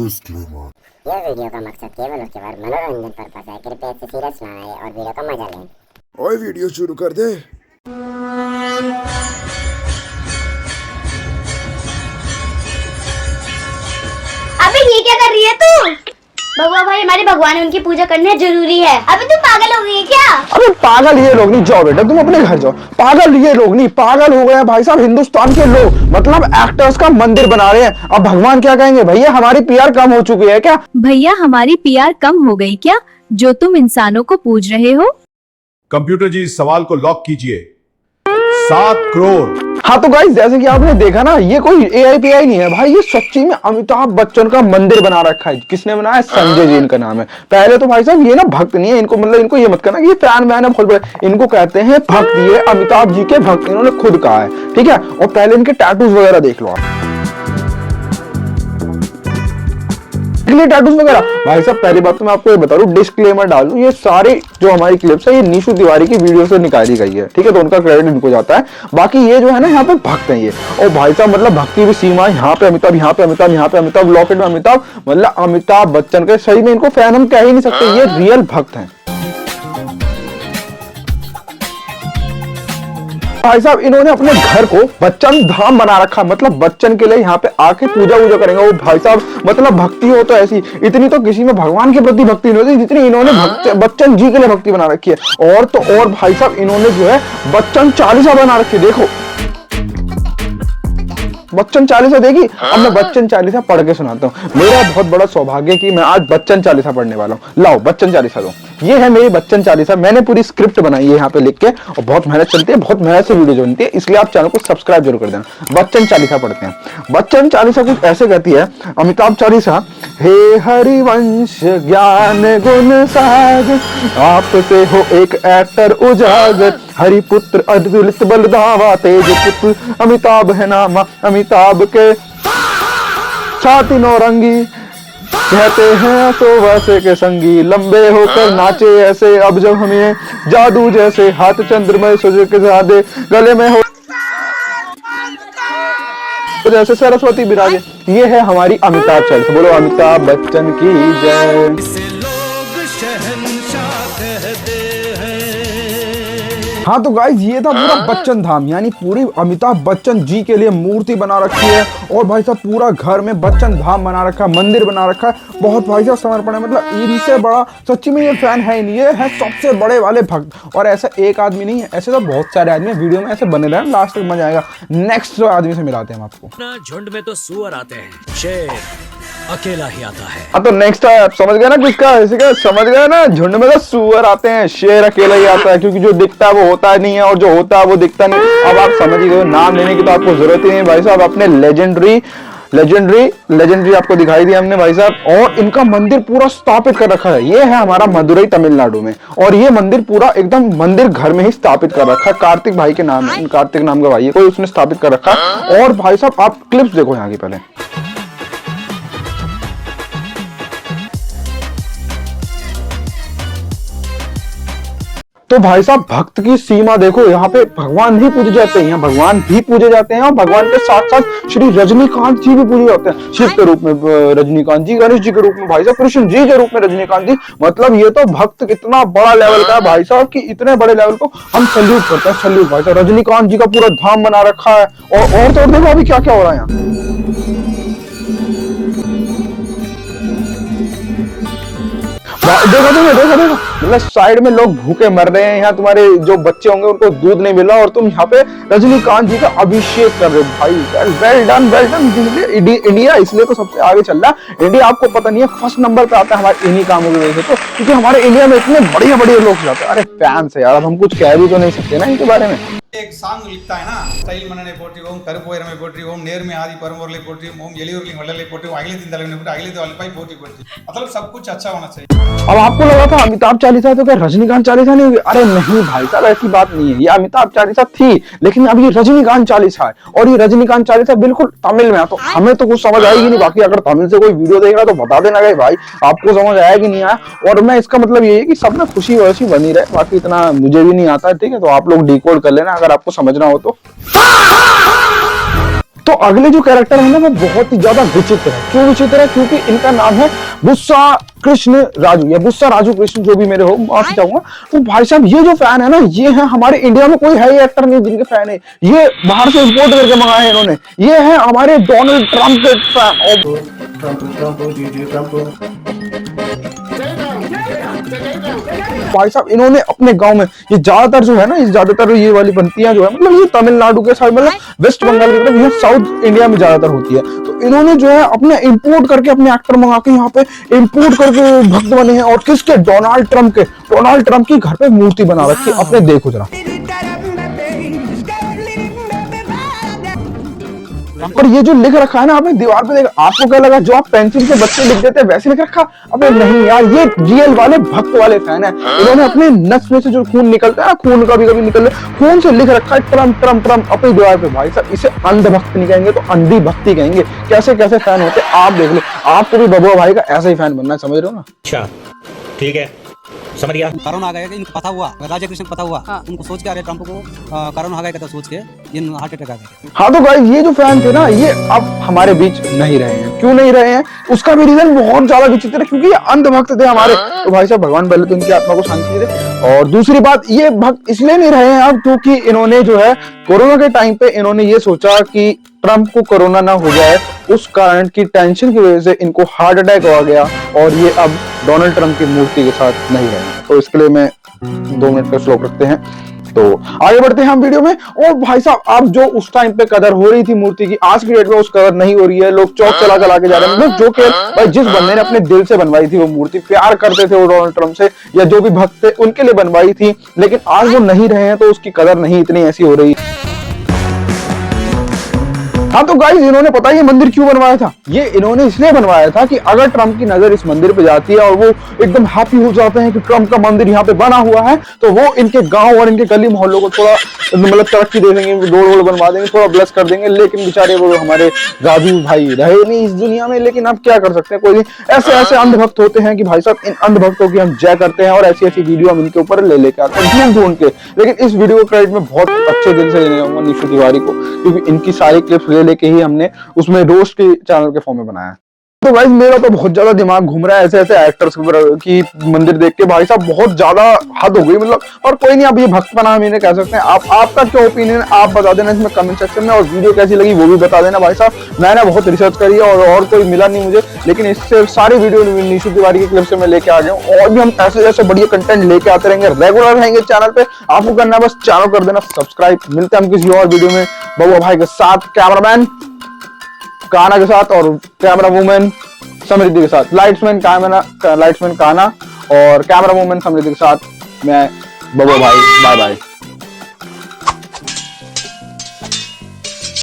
Disclaimer. यह video का मकसद केवल और केवल मनोरंजन पर्पस है। कृपया इसे सीरियस ना लें और वीडियो का मजा लें। ओए वीडियो शुरू कर दे। अबे ये क्या कर रही है तू? भगवा भाई हमारे भगवान है, उनकी पूजा करना जरूरी है। अबे तू पागल हो गई है क्या? अबे पागल ये लोग नहीं, जाओ बेटा तुम अपने घर जाओ। पागल ये लोग नहीं, पागल हो गए हैं भाई साहब हिंदुस्तान के लोग। मतलब एक्टर्स का मंदिर बना रहे हैं। अब भगवान क्या कहेंगे, भैया हमारी पीआर कम हो चुकी है क्या? भैया हमारी पीआर कम हो गई क्या, जो तुम इंसानों को पूज रहे हो? कंप्यूटर जी इस सवाल को लॉक कीजिए। 7 करोड़। हाँ तो गाइस जैसे कि आपने देखा ना, ये कोई एआई पीआई नहीं है भाई, ये सच्ची में अमिताभ बच्चन का मंदिर बना रखा है। किसने बनाया? संजय जी इनका नाम है। पहले तो भाई साहब ये ना भक्त नहीं है, इनको मतलब इनको ये मत करना कि ये फैन वैन है बहुत बड़े, इनको कहते हैं भक्त। ये अमिताभ जी के भक्त इन्होंने खुद कहा है, ठीक है। और पहले इनके टैटूज वगैरह देख लो आप, टैटूज वगैरह। भाई साहब पहली बात तो मैं आपको ये बता दूं, डिस्क्लेमर डाल दूं, ये सारी जो हमारी क्लिप्स है ये नीशू तिवारी की वीडियो से निकाली गई है, ठीक है। तो उनका क्रेडिट इनको जाता है। बाकी ये जो है ना यहाँ पे भक्त हैं ये। और भाई साहब मतलब भक्ति भी सीमा, यहाँ पे अमिताभ, यहाँ पे अमिताभ, यहाँ पे अमिताभ, लॉकेट में अमिताभ, मतलब अमिताभ बच्चन के सही में इनको फैन हम कह ही नहीं सकते, ये रियल भक्त हैं भाई साहब। इन्होंने अपने घर को बच्चन धाम बना रखा, मतलब बच्चन के लिए यहाँ पे आके पूजा वूजा करेंगे वो भाई साहब। मतलब भक्ति हो तो ऐसी, इतनी तो किसी में भगवान के प्रति भक्ति नहीं होती जितनी इन्होंने बच्चन जी के लिए भक्ति बना रखी है। और तो और भाई साहब इन्होंने जो है बच्चन चालीसा बना रखी है, देखो बच्चन चालीसा देखी। अब मैं बच्चन चालीसा पढ़ के सुनाता हूँ। मेरा बहुत बड़ा सौभाग्य कि मैं आज बच्चन चालीसा पढ़ने वाला हूँ। लाओ बच्चन चालीसा दो, ये है मेरी बच्चन चालीसा। मैंने पूरी स्क्रिप्ट बनाई है यहाँ पे लिख के, और बहुत मेहनत चलती है, बहुत मेहनत से वीडियो बनती है, इसलिए आप चैनल को सब्सक्राइब जरूर कर देना। बच्चन चालीसा पढ़ते हैं। बच्चन चालीसा कुछ ऐसे कहती है, अमिताभ चालीसा। हे हरिवंश ज्ञान गुण सागर, आपसे हो एक एक्टर उजागर, हरिपुत्र अद्भुत बलदावा तेज पुत्र, अमिताभ है नाम अमिताभ के, छाती नौरंगी, कहते हैं सो वैसे के संगी, लंबे होकर नाचे ऐसे, अब जब हमें जादू जैसे, हाथ चंद्रमय सुजग के सादे, गले में हो जैसे सरस्वती विराजे। ये है हमारी अमिताभ चालीसा। बोलो अमिताभ बच्चन की जय। हाँ तो गाइज ये था पूरा बच्चन धाम, यानी पूरी अमिताभ बच्चन जी के लिए मूर्ति बना रखी है। और भाई साहब पूरा घर में बच्चन धाम बना रखा है, मंदिर बना रखा है। बहुत भाई साहब समर्पण है, मतलब इनसे बड़ा सच्ची में ये फैन है नहीं, ये है सबसे बड़े वाले भक्त। और ऐसा एक आदमी नहीं है, ऐसे तो बहुत सारे आदमी वीडियो में ऐसे बने रहे, लास्ट तक मजा आएगा। नेक्स्ट आदमी से मिलाते हैं हम आपको। झुंड में तो सुअर आते हैं, शेर अकेला ही आता है। हाँ तो नेक्स्ट है, आप समझ गए ना किसका, इसी का समझ गए ना, झुंड में तो सुअर आते हैं, शेर अकेला ही आता है। क्योंकि जो दिखता है वो होता नहीं है, और जो होता है वो दिखता नहीं। अब आप समझ ही गए, नाम लेने की तो आपको जरूरत ही नहीं भाई साहब। अपने लेजेंडरी आपको दिखाई दिया हमने भाई साहब। और इनका मंदिर पूरा स्थापित कर रखा है। ये है हमारा मदुरई तमिलनाडु में, और ये मंदिर पूरा एकदम मंदिर घर में ही स्थापित कर रखा है। कार्तिक भाई के नाम है, कार्तिक नाम का भाई है कोई, उसने स्थापित कर रखा है। और भाई साहब आप क्लिप्स देखो यहाँ की पहले। तो भाई साहब भक्त की सीमा देखो, यहाँ पे भगवान भी पूजे जाते हैं, यहाँ भगवान भी पूजे जाते हैं, और भगवान के साथ साथ श्री रजनीकांत जी भी पूजे जाते हैं। शिव के रूप में रजनीकांत जी, गणेश जी के रूप में भाई साहब कृष्ण जी के रूप में रजनीकांत जी। मतलब ये तो भक्त कितना बड़ा लेवल का है भाई साहब, कि इतने बड़े लेवल को हम सल्यूट करते हैं, सल्यूट भाई साहब। रजनीकांत जी का पूरा धाम बना रखा है। और तो देखो अभी क्या क्या हो रहा है यहाँ। देखो मतलब साइड में लोग भूखे मर रहे हैं, यहाँ तुम्हारे जो बच्चे होंगे उनको दूध नहीं मिला, और तुम यहाँ पे रजनीकांत जी का अभिषेक कर रहे हो भाई। Well done. इंडिया इसलिए तो सबसे आगे चल रहा है। इंडिया आपको पता नहीं है फर्स्ट नंबर पे आता है हमारे इन्हीं कामों की वजह से, तो क्योंकि हमारे इंडिया में इतने बढ़िया बढ़िया लोग जाते हैं। अरे फैंस है यार, अब हम कुछ कह भी तो नहीं सकते ना इनके बारे में। एक सॉन्ग लिखता है ना, स्टाइल मनने போற்றிவோம் கருப்பு வைரமை போற்றிவோம் நேர்மை ஆதி பரம்பொருளை போற்றிவோம் ஓம் எளியோர்களின் வள்ளலை போற்றிவோம் அகிலத்தின் தலைவனை போற்றி अगले वाले पोटी मतलब सब कुछ अच्छा होना चाहिए। अब आपको लगा था अमिताभ चालीसा है तो क्या रजनीकांत चालीसा नहीं होगी? अरे नहीं भाई साहब ऐसी बात नहीं है, ये अमिताभ चालीसा थी, लेकिन अब ये रजनीकांत चालीसा है। और ये रजनीकांत चालीसा बिल्कुल तमिल में है, तो हमें तो कुछ समझ आएगी नहीं। बाकी अगर तमिल से कोई वीडियो देख रहा है तो बता देना भाई आपको समझ आया कि नहीं आया। और मैं इसका मतलब ये है कि सब में खुशी वैसी बनी रहे, बाकी इतना मुझे भी नहीं आता है, ठीक है। तो आप लोग डिकोड कर लेना अगर आपको समझना हो तो। तो अगले जो कैरेक्टर है ना वो बहुत ही ज्यादा विचित्र है। क्यों विचित्र है? क्योंकि इनका नाम है गुस्सा कृष्ण राजू या गुस्सा राजू कृष्ण, जो भी मेरे हो माफी चाहूंगा। तो भाई साहब ये जो फैन है ना, ये है हमारे इंडिया में कोई है ही एक्टर नहीं जिनके फैन है, ये बाहर से इंपोर्ट करके मंगाए हैं इन्होंने। ये है हमारे डोनाल्ड ट्रंप के फैन। भाई साहब इन्होंने अपने गांव में ये ज्यादातर जो है ना, ज्यादातर ये वाली बंतियां जो है, मतलब ये तमिलनाडु के साइड, मतलब वेस्ट बंगाल की तरफ, ये साउथ इंडिया में ज्यादातर होती है। तो इन्होंने जो है अपने इंपोर्ट करके अपने एक्टर मंगा के यहाँ पे इंपोर्ट करके भक्त बने हैं। और किसके? डोनाल्ड ट्रंप की घर पे मूर्ति बना रखी है। अपने देखो जरा, और ये जो लिख रखा है ना आपने दीवार पे देखा, आपको क्या लगा जो आप पेंसिल से बच्चे लिख देते हैं वैसे लिख रखा? अबे नहीं यार, ये रियल वाले भक्त वाले फैन है। इन्होंने अपने नस में से जो खून निकलता है ना, खून कभी कभी निकल खून से लिख रखा है ट्रम्प ट्रम्प ट्रम्प अपनी दीवार पे। भाई साहब इसे अंधभक्त नहीं कहेंगे तो अंधी भक्ति कहेंगे। कैसे कैसे फैन होते आप देख लो। आपको भी बबुआ भाई का ऐसा ही फैन बनना है, समझ रहे हो ना? अच्छा ठीक है, समझ गया। कारण आ गया कि इनको पता हुआ, राजा कृष्ण पता हुआ, उनको सोच के अरे ट्रंप को कारण आ गया था, सोच के ये हार्ट अटैक आ गया। हाँ तो गाइस ये जो फैन थे ना, ये अब हमारे बीच नहीं रहे हैं। क्यों नहीं रहे हैं? उसका भी रीजन बहुत ज्यादा विचित्र है, क्योंकि ये अंधभक्त थे हमारे। तो भाई साहब भगवान पहले तो इनकी आत्मा को शांति दे। और दूसरी बात, ये भक्त इसलिए नहीं रहे हैं अब क्योंकि इन्होंने जो है कोरोना के टाइम पे इन्होंने ये सोचा कि ट्रंप को कोरोना ना हो जाए, उस कारण की टेंशन की वजह से इनको हार्ट अटैक हो गया और ये अब डोनाल्ड ट्रंप की मूर्ति के साथ नहीं रहे। तो इसके लिए मैं 2 मिनट का स्लोक रखते हैं। तो आगे बढ़ते हैं हम वीडियो में। और भाई साहब अब जो उस टाइम पे कदर हो रही थी मूर्ति की, आज की डेट में उस कदर नहीं हो रही है। लोग चौक चला के जा रहे हैं। मतलब जो कि भाई जिस बंदे ने अपने दिल से बनवाई थी वो मूर्ति, प्यार करते थे वो डोनाल्ड ट्रंप से या जो भी भक्त थे उनके लिए बनवाई थी, लेकिन आज वो नहीं रहे हैं तो उसकी कदर नहीं इतनी ऐसी हो रही। हाँ तो गाइस इन्होंने पता है ये मंदिर क्यों बनवाया था? ये इन्होंने इसलिए बनवाया था कि अगर ट्रंप की नजर इस मंदिर पे जाती है और वो एकदम हैप्पी हो जाते हैं कि ट्रंप का मंदिर यहाँ पे बना हुआ है, तो वो इनके गांव और इनके गली मोहल्लों को थोड़ा मतलब तरक्की दे देंगे, रोड बनवा देंगे, थोड़ा ब्लेस कर देंगे। लेकिन बेचारे वो हमारे राजू भाई रहे नहीं इस दुनिया में। लेकिन अब क्या कर सकते हैं, कोई नहीं। ऐसे ऐसे अंधभक्त होते हैं कि भाई साहब इन अंधभक्तों की हम जय करते हैं और ऐसी ऐसी वीडियो हम इनके ऊपर लेके आते हैं ढूंढ के। लेकिन इस वीडियो को क्रेडिट में बहुत अच्छे दिल से देने जाऊंगा निशु तिवारी को, क्योंकि इनकी सारी क्लिप्स लेके ही हमने उसमें रोस्ट के चैनल के फॉर्म में बनाया। तो गाइस मेरा तो बहुत ज्यादा दिमाग घूम रहा है ऐसे ऐसे एक्टर्स की मंदिर देख के। भाई साहब बहुत ज्यादा हद हो गई मतलब। और कोई नहीं, आप ये भक्त बना हम इन्हें कह सकते हैं। आपका क्या ओपिनियन आप बता देना इसमें कमेंट सेक्शन में। और वीडियो कैसी लगी वो भी बता देना। भाई साहब मैंने बहुत रिसर्च करी है और कोई मिला नहीं मुझे, लेकिन इससे सारी वीडियो निशु तिवारी की क्लिप से मैं लेके आ गया हूँ। और भी हम ऐसे ऐसे बढ़िया कंटेंट लेके आते रहेंगे, रेगुलर रहेंगे चैनल पे। आपको करना है बस चैनल कर देना सब्सक्राइब। मिलते हैं हम किसी और वीडियो में बबुआ भाई के साथ, कैमरामैन काना के साथ और कैमरा वूमेन समृद्धि के साथ। लाइट्समैन काना और कैमरा वूमेन समृद्धि के साथ मैं बबुआ भाई। Bye bye.